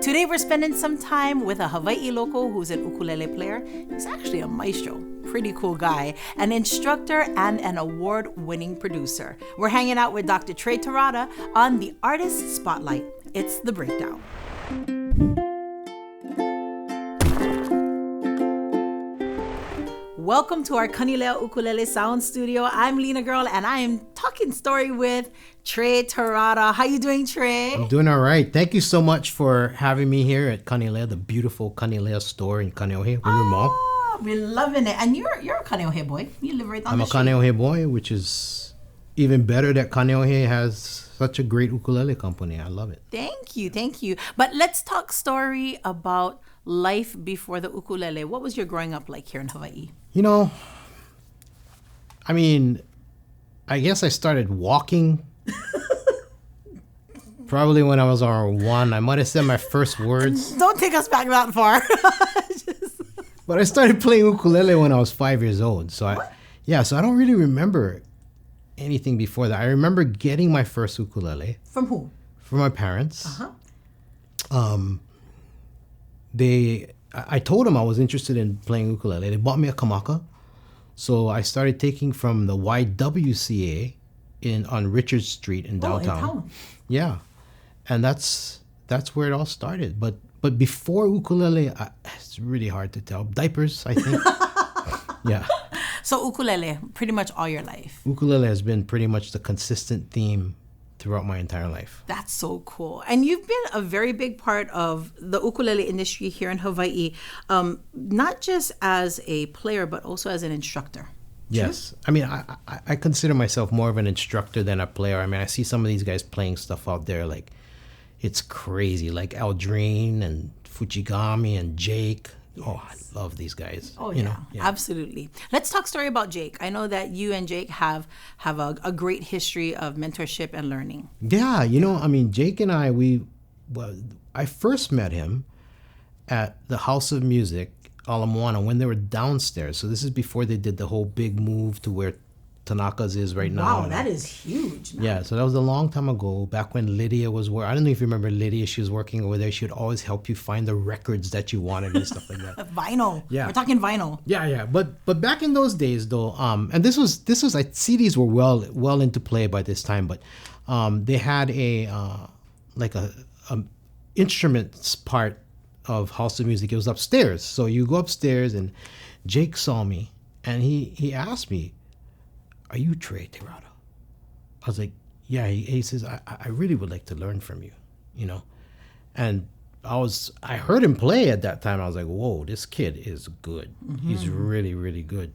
Today we're spending some time with a Hawaii local who's an ukulele player. He's actually a maestro, pretty cool guy, an instructor, and an award-winning producer. We're hanging out with Dr. Trey Terada on the Artist Spotlight. It's The Breakdown. Welcome to our Kanilea Ukulele Sound Studio. I'm Lina Girl, and I am talking story with Trey Terada. How you doing, Trey? I'm doing all right. Thank you so much for having me here at Kanilea, the beautiful Kanilea store in Kaneohe, Winter Mall. We're loving it. And you're a Kaneohe boy. You live right down the street. I'm a Kaneohe boy, which is even better that Kaneohe has such a great ukulele company. I love it. Thank you. But let's talk story about life before the ukulele. What was your growing up like here in Hawaii? You know, I mean, I guess I started walking probably when I was around 1. I might have said my first words. Don't take us back that far. But I started playing ukulele when I was 5 years old. So I don't really remember anything before that. I remember getting my first ukulele. From who? From my parents. Uh-huh. I told them I was interested in playing ukulele. They bought me a kamaka. So I started taking from the YWCA on Richard Street in downtown. In town. Yeah. And that's where it all started. But before ukulele, it's really hard to tell. Diapers, I think. Yeah. So ukulele, pretty much all your life. Ukulele has been pretty much the consistent theme throughout my entire life. That's so cool. And you've been a very big part of the ukulele industry here in Hawaii, not just as a player, but also as an instructor. Yes. I mean, I consider myself more of an instructor than a player. I mean, I see some of these guys playing stuff out there, like, it's crazy, like Aldrine and Fujigami and Jake. Yes. Oh, I love these guys. Oh, yeah, absolutely. Let's talk story about Jake. I know that you and Jake have a great history of mentorship and learning. Yeah, I mean, Jake and I first met him at the House of Music, Ala Moana, when they were downstairs. So this is before they did the whole big move to where Tanaka's is right now. Wow, that is huge, man. Yeah, so that was a long time ago, back when Lydia was I don't know if you remember Lydia. She was working over there. She would always help you find the records that you wanted and stuff like that. Vinyl. Yeah. We're talking vinyl. Yeah. But back in those days, though, and this was CDs were well into play by this time, but they had a instruments part of House of Music. It was upstairs. So you go upstairs, and Jake saw me, and he asked me, "Are you Trey Terada?" I was like, "Yeah." He says, I really would like to learn from you, And I heard him play at that time. I was like, whoa, this kid is good. Mm-hmm. He's really, really good.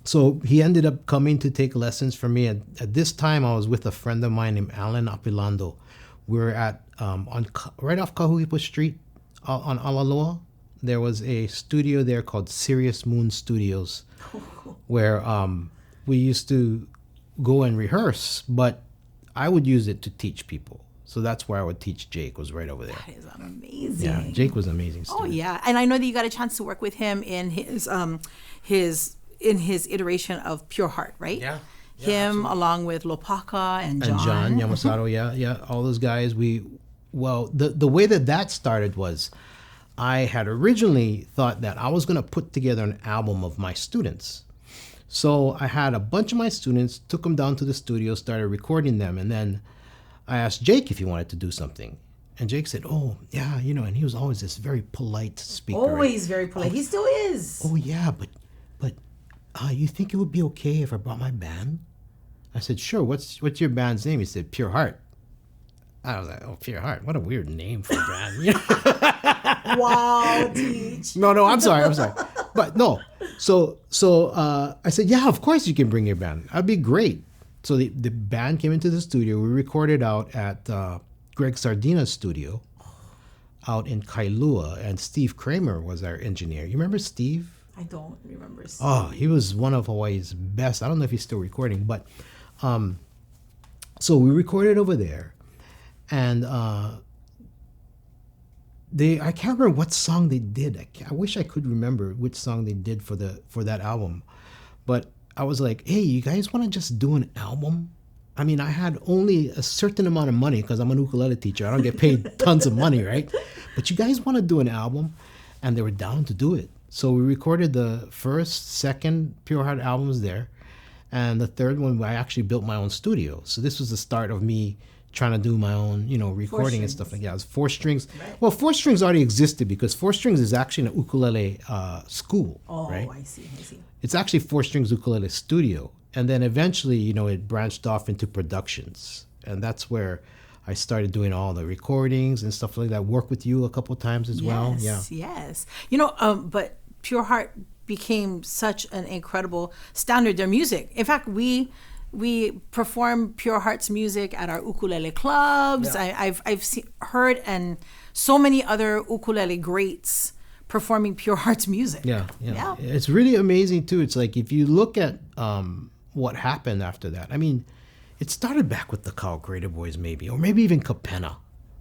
So he ended up coming to take lessons from me. At this time, I was with a friend of mine named Alan Apilando. We were at right off Kahuipa Street on Alaloa. There was a studio there called Sirius Moon Studios, where we used to go and rehearse, but I would use it to teach people. So that's where I would teach Jake, was right over there. That is amazing. Yeah, Jake was an amazing student. Oh, yeah. And I know that you got a chance to work with him in his iteration of Pure Heart, right? Yeah. Him, along with Lopaka and John. And John Yamasato, yeah. All those guys. The way that started was, I had originally thought that I was going to put together an album of my students. So I had a bunch of my students, took them down to the studio, started recording them, and then I asked Jake if he wanted to do something. And Jake said, "Oh, yeah, and he was always this very polite speaker." Always very polite. He still is. "Oh, yeah, but you think it would be okay if I brought my band?" I said, "Sure. What's your band's name?" He said, "Pure Heart." I was like, "Oh, Pure Heart. What a weird name for a band." Wow, teach. No, I'm sorry. But no. So I said, "Yeah, of course you can bring your band. That'd be great." So the band came into the studio. We recorded out at Greg Sardina's studio out in Kailua, and Steve Kramer was our engineer. You remember Steve? I don't remember Steve. Oh, he was one of Hawaii's best. I don't know if he's still recording, but so we recorded over there, and I can't remember what song they did. I wish I could remember which song they did for that album, but I was like, "Hey, you guys want to just do an album?" I mean, I had only a certain amount of money because I'm an ukulele teacher. I don't get paid tons of money, right? But you guys want to do an album, and they were down to do it. So we recorded the first, second Pure Heart albums there, and the third one I actually built my own studio. So this was the start of me trying to do my own, recording and stuff like that. It was 4 strings. Right. Well, 4 strings already existed because 4 strings is actually an ukulele school. Oh, right? I see. It's actually 4 strings ukulele studio. And then eventually, it branched off into productions. And that's where I started doing all the recordings and stuff like that. Work with you a couple times as well. Yeah. Yes. But Pure Heart became such an incredible standard. Their music. In fact, we perform Pure Heart's music at our ukulele clubs. Yeah. I've heard and so many other ukulele greats performing Pure Heart's music. Yeah. It's really amazing too. It's like if you look at what happened after that. I mean, it started back with the Kau Creator Boys maybe, or maybe even Kapena,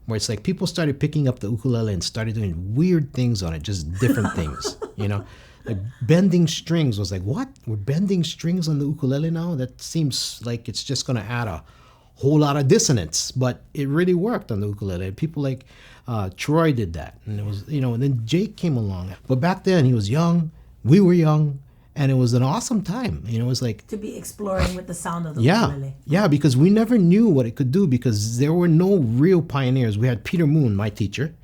where it's like people started picking up the ukulele and started doing weird things on it, just different things, Like bending strings was like, what? We're bending strings on the ukulele now? That seems like it's just going to add a whole lot of dissonance, but it really worked on the ukulele. People like Troy did that, and it was, and then Jake came along. But back then he was young, we were young, and it was an awesome time. It was like to be exploring with the sound of the ukulele. Yeah, because we never knew what it could do because there were no real pioneers. We had Peter Moon, my teacher.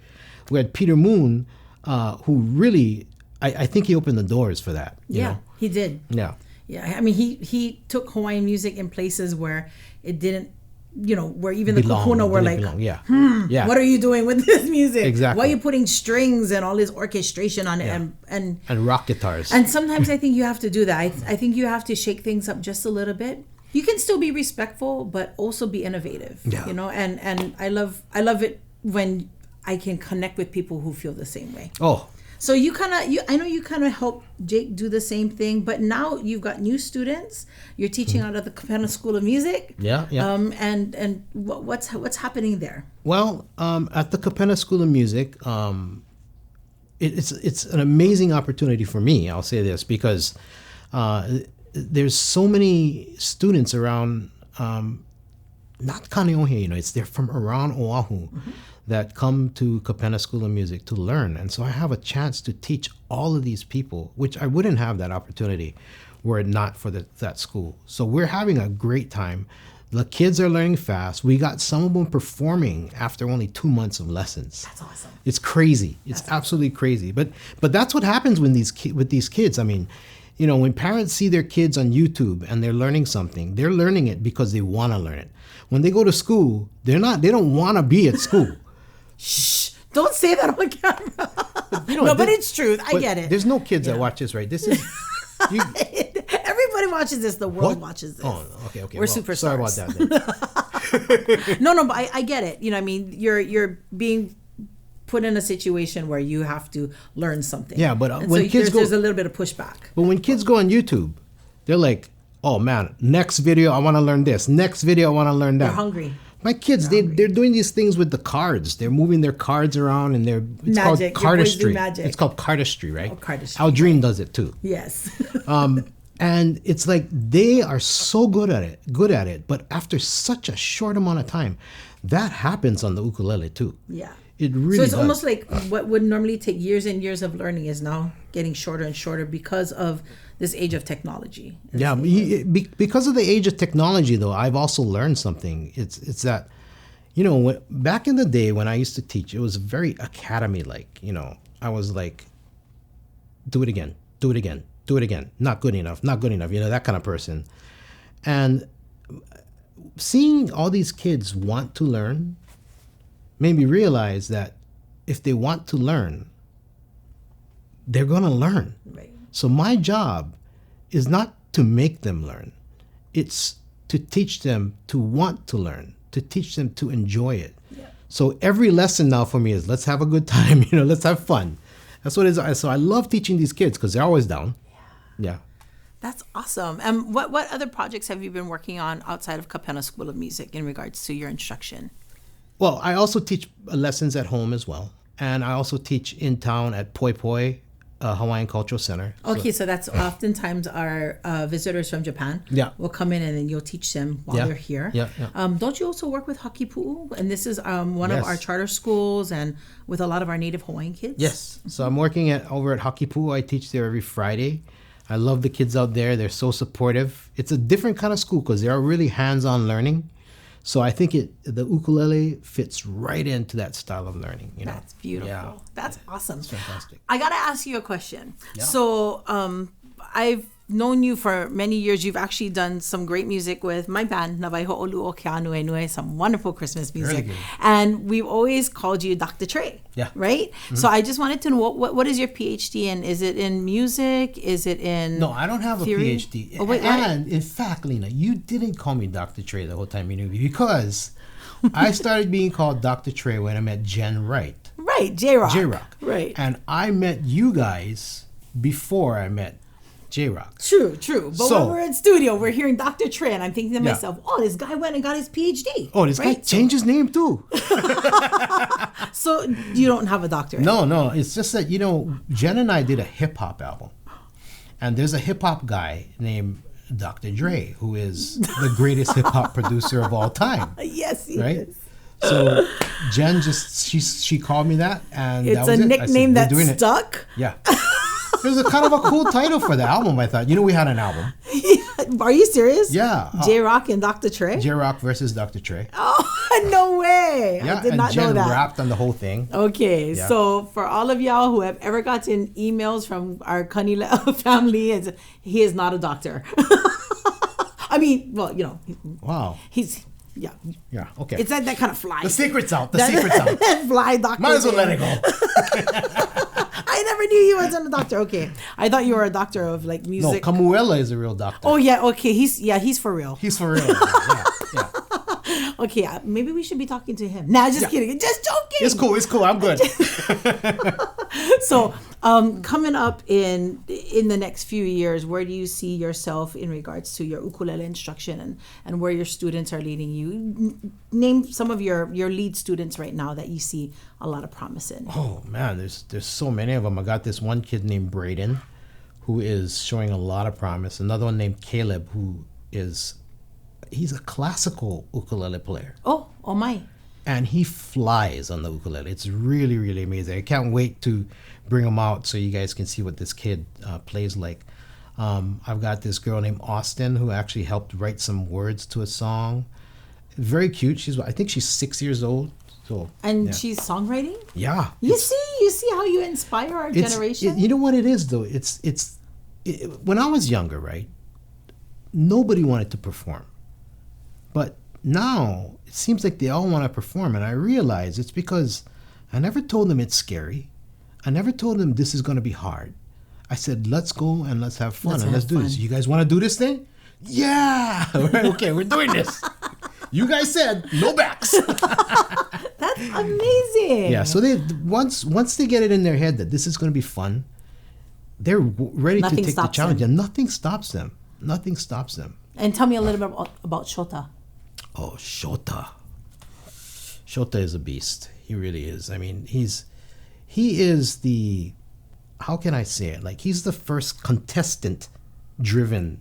We had Peter Moon, who really, I think he opened the doors for that. Yeah, he did. Yeah. Yeah, I mean, he took Hawaiian music in places where it didn't, where even the kahuna were like, yeah. What are you doing with this music? Exactly. Why are you putting strings and all this orchestration on it and rock guitars? And sometimes I think you have to do that. I think you have to shake things up just a little bit. You can still be respectful, but also be innovative. Yeah. And I love it when I can connect with people who feel the same way. Oh. So I know you kind of help Jake do the same thing, but now you've got new students. You're teaching out of the Kapena School of Music. Yeah. And what's happening there? Well, at the Kapena School of Music, it's an amazing opportunity for me. I'll say this because there's so many students around. Not Kaneohe, they're from around Oahu. Mm-hmm. That come to Kapena School of Music to learn. And so I have a chance to teach all of these people, which I wouldn't have that opportunity were it not for that school. So we're having a great time. The kids are learning fast. We got some of them performing after only 2 months of lessons. That's awesome. It's crazy. It's absolutely crazy. But that's what happens with these kids. I mean, when parents see their kids on YouTube and they're learning something, they're learning it because they want to learn it. When they go to school, they don't want to be at school. Shh! Don't say that on camera. But it's true. I get it. There's no kids that watch this, right? This is everybody watches this. The world watches this. Oh, okay. We're superstars. Sorry about that. Then. No, but I get it. I mean, you're being put in a situation where you have to learn something. Yeah, but when kids there's a little bit of pushback. But when kids go on YouTube, they're like, "Oh man, next video I want to learn this. Next video I want to learn that." They're hungry. My kids, they're doing these things with the cards. They're moving their cards around, and it's called cardistry. It's called cardistry, right? Oh, cardistry. Aldrine does it too. Yes. And it's like they are so good at it. But after such a short amount of time, that happens on the ukulele too. Yeah. It really. So it's does. almost like what would normally take years and years of learning is now getting shorter and shorter because of this age of technology. Yeah, because of the age of technology, though, I've also learned something. It's that, back in the day when I used to teach, it was very academy-like. I was like, do it again, not good enough, that kind of person. And seeing all these kids want to learn made me realize that if they want to learn, they're going to learn. Right. So my job is not to make them learn. It's to teach them to want to learn, to teach them to enjoy it. Yeah. So every lesson now for me is let's have a good time, let's have fun. That's what it is. So I love teaching these kids because they're always down. Yeah. That's awesome. And what other projects have you been working on outside of Kapena School of Music in regards to your instruction? Well, I also teach lessons at home as well. And I also teach in town at PoePoe Hawaiian Cultural Center. Okay, so that's oftentimes our visitors from Japan. Yeah. Will come in and then you'll teach them while they're here. Yeah. Don't you also work with Hakipuʻu? And this is one of our charter schools and with a lot of our native Hawaiian kids. Yes. So I'm working over at Hakipuʻu. I teach there every Friday. I love the kids out there. They're so supportive. It's a different kind of school because they are really hands-on learning. So I think the ukulele fits right into that style of learning. That's beautiful. Yeah. That's awesome. It's fantastic. I got to ask you a question. Yeah. So I've known you for many years. You've actually done some great music with my band, Nā Hōkū Hanohano, some wonderful Christmas music. Really and we've always called you Dr. Trey. Yeah. Right? Mm-hmm. So I just wanted to know, what is your PhD in? Is it in music? Is it in No, I don't have theory? a PhD. Oh, wait, and in fact, Lina, you didn't call me Dr. Trey the whole time you knew me because I started being called Dr. Trey when I met Jen Wright. Right, J-Rock. J-Rock. Right. And I met you guys before I met J-Rock. True. But So- when we're in studio, we're hearing Dr. Trey, and I'm thinking to myself, oh, this guy went and got his PhD. Oh, this guy changed his name too. So you don't have a doctorate? No. It's just that, Jen and I did a hip-hop album. And there's a hip-hop guy named Dr. Dre, who is the greatest hip-hop producer of all time. Yes, he Right? is. So Jen she called me that, and It's that was a it. nickname "We're that doing it." stuck. Yeah. It was a kind of a cool title for the album, I thought. We had an album. Are you serious? Yeah. J-Rock and Dr. Trey? J-Rock versus Dr. Trey. Oh, no way. Yeah, I did not and Jen know that. rapped on the whole thing. Okay, Yeah. so for all of y'all who have ever gotten emails from our Kanila family, he is not a doctor. I mean, well, Wow. he's, yeah. Yeah, okay. It's that kind of fly. The secret's out. The secret's out. That fly doctor. Might as well let thing. it go. I never knew you wasn't a doctor. Okay. I thought you were a doctor of like No, music. Kamuela is a real doctor. Oh, yeah. Okay. He's for real. He's for real. Yeah. Okay. Maybe we should be talking to him. Nah, just kidding. Just joking. It's cool. I'm good. So, coming up in the next few years, where do you see yourself in regards to your ukulele instruction and where your students are leading you? Name some of your lead students right now that you see a lot of promise in. Oh man, there's so many of them. I got this one kid named Braden, who is showing a lot of promise. Another one named Caleb, he's a classical ukulele player. Oh my. And he flies on the ukulele. It's really, really amazing. I can't wait to bring him out so you guys can see what this kid plays like. I've got this girl named Austin who actually helped write some words to a song. Very cute. I think she's 6 years old. So She's songwriting? Yeah. You see how you inspire our generation? You know what it is though? When I was younger, right? Nobody wanted to perform. But now it seems like they all want to perform, and I realize it's because I never told them it's scary. I never told them this is going to be hard. I said, let's go and let's have fun let's do this. You guys want to do this thing? Yeah. Okay, we're doing this. You guys said no backs. That's amazing. Yeah. So once they get it in their head that this is going to be fun, they're ready to take the challenge, and nothing stops them. Nothing stops them. And tell me a little bit about Shota. Oh, Shota. Shota is a beast. He really is. I mean, he is the, how can I say it? Like, he's the first contestant-driven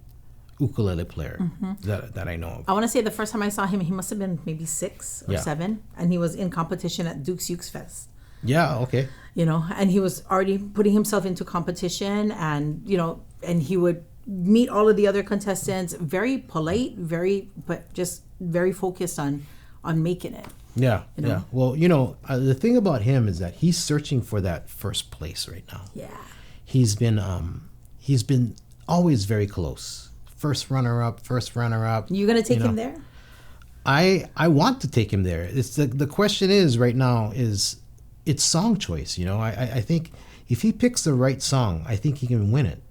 ukulele player that I know of. I want to say the first time I saw him, he must have been maybe 6 or 7, and he was in competition at Duke's Ukes Fest. Yeah, okay. And he was already putting himself into competition, and and he would meet all of the other contestants, very polite, but just very focused on making it. Yeah, yeah. Well, the thing about him is that he's searching for that first place right now. Yeah. He's been always very close. First runner up. You gonna take him there? I want to take him there. It's the question is right now is it's song choice. I think if he picks the right song, I think he can win it.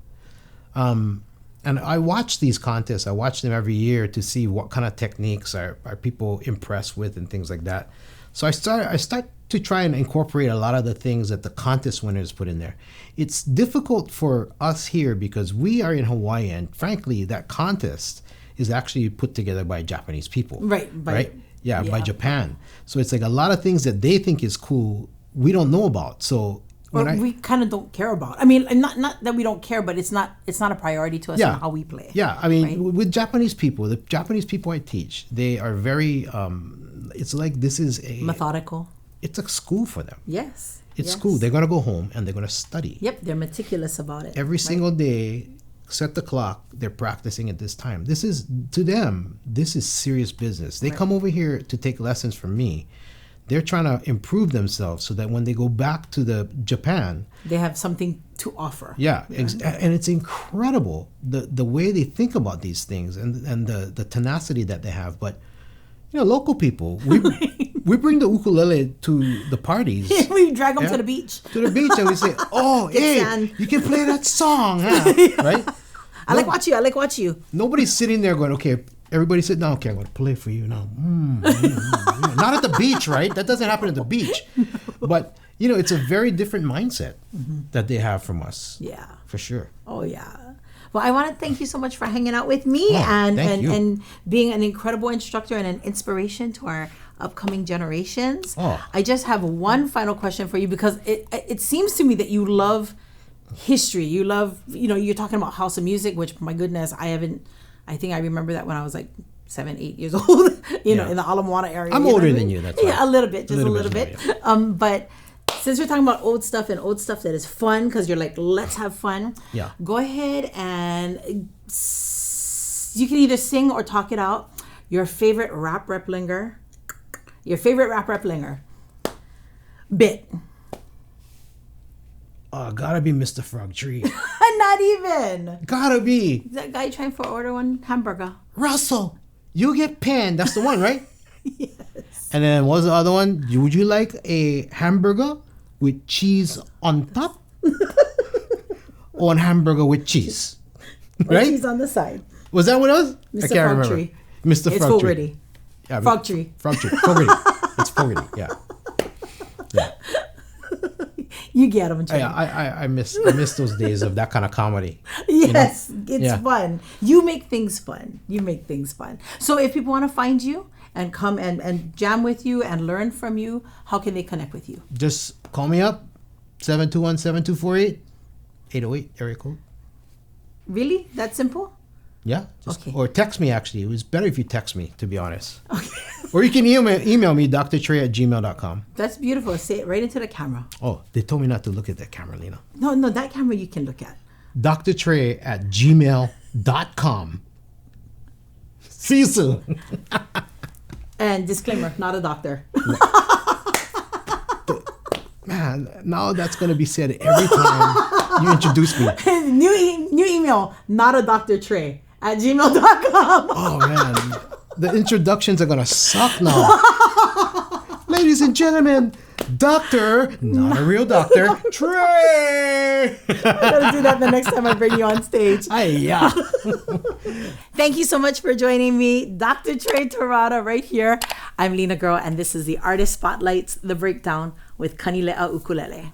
And I watch these contests. I watch them every year to see what kind of techniques are people impressed with and things like that. So I start to try and incorporate a lot of the things that the contest winners put in there. It's difficult for us here because we are in Hawaii, and frankly, that contest is actually put together by Japanese people. Right. Yeah, by Japan. So it's like a lot of things that they think is cool, we don't know about. So Or we kind of don't care about. I mean, not that we don't care, but it's not a priority to us on how we play. Yeah, I mean, right? with Japanese people, the Japanese people I teach, they are very. It's like this is a methodical. It's a school for them. Yes. It's school. They're gonna go home and they're gonna study. Yep, they're meticulous about it. Every single day, set the clock. They're practicing at this time. This is to them. This is serious business. They come over here to take lessons from me. They're trying to improve themselves so that when they go back to Japan, they have something to offer. Yeah, and it's incredible the way they think about these things and the tenacity that they have. But local people, we bring the ukulele to the parties. We drag them to the beach. To the beach, and we say, "Oh, hey, sand. You can play that song, huh?" Right? I like watch you. Nobody's sitting there going, "Okay, everybody sit down. Okay, I'm going to play for you now." Not at the beach, right? That doesn't happen at the beach. But it's a very different mindset that they have from us. Yeah, for sure. Oh yeah. Well, I want to thank you so much for hanging out with me and being an incredible instructor and an inspiration to our upcoming generations. I just have one final question for you, because it seems to me that you love history. You love, you're talking about House of Music, which, my goodness, I think I remember that when I was like 7, 8 years old, in the Ala Moana area. I'm older than you, that's right. Yeah, a little bit, just a little bit. But since we're talking about old stuff and old stuff that is fun, because you're like, let's have fun. Yeah. Go ahead and you can either sing or talk it out. Your favorite rap Reiplinger. Your favorite rap Reiplinger. Bit. Gotta be Mr. Frog Tree. Not even. Gotta be. That guy trying to order one hamburger. Russell, you get pan. That's the one, right? Yes. And then what was the other one? Would you like a hamburger with cheese on top? Or a hamburger with cheese? Right? Or cheese on the side. Was that what it was? Mr. I can't Frog remember. Tree. Mr. It's Frog Tree. Fogarty. Yeah, Frog Tree. Frog Tree. Fogarty. It's Fogarty, yeah. You get them, Trey. Yeah, I miss those days of that kind of comedy. Yes, it's fun. You make things fun. So if people want to find you and come and jam with you and learn from you, how can they connect with you? Just call me up, 721-7248, 808 area code. Really? That simple? Yeah. Okay. Or text me, actually. It was better if you text me, to be honest. Okay. Or you can email me, doctortrey@gmail.com. That's beautiful. Say it right into the camera. Oh, they told me not to look at that camera, Lina. No, that camera you can look at. doctortrey@gmail.com. See you soon. And disclaimer, not a doctor. Man, now that's going to be said every time you introduce me. New email, not a Dr. Trey @gmail.com. Oh, man. The introductions are going to suck now. Ladies and gentlemen, Doctor, not a real doctor, Trey. I'm going to do that the next time I bring you on stage. Yeah. Thank you so much for joining me. Dr. Trey Terada right here. I'm Lina Girl, and this is the Artist Spotlights, The Breakdown with Kanilea Ukulele.